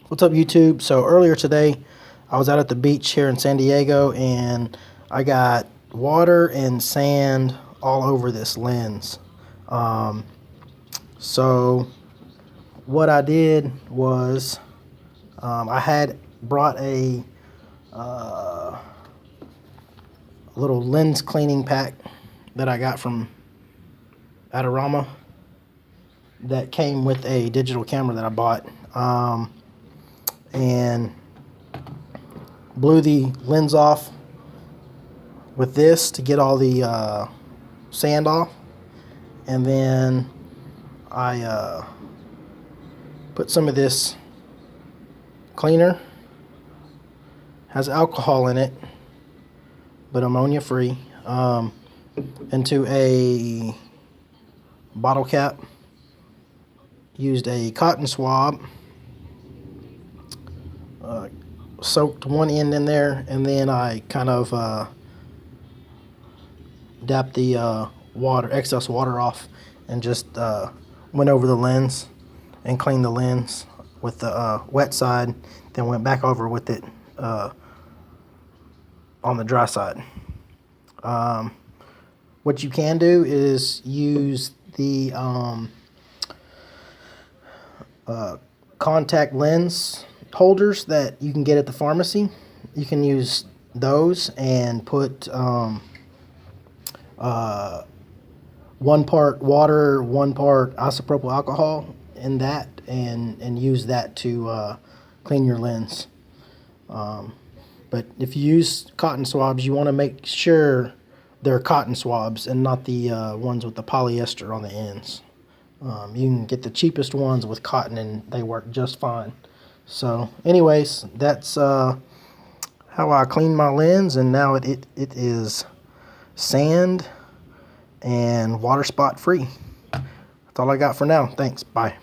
What's up, YouTube? So earlier today, I was out at the beach here in San Diego, and I got water and sand all over this lens. So what I did was I had brought a little lens cleaning pack that I got from Adorama that came with a digital camera that I bought. And blew the lens off with this to get all the sand off, and then I put some of this cleaner, has alcohol in it but ammonia free, into a bottle cap, used a cotton swab, soaked one end in there, and then I kind of dapped the excess water off, and just went over the lens and cleaned the lens with the wet side, then went back over with it on the dry side. What you can do is use the contact lens holders that you can get at the pharmacy. You can use those and put 1 part water, 1 part isopropyl alcohol in that, and use that to clean your lens. But if you use cotton swabs, you want to make sure they're cotton swabs and not the ones with the polyester on the ends. You can get the cheapest ones with cotton and they work just fine. So anyways, that's how I clean my lens, and now it is sand and water spot free. That's all I got for now. Thanks. Bye.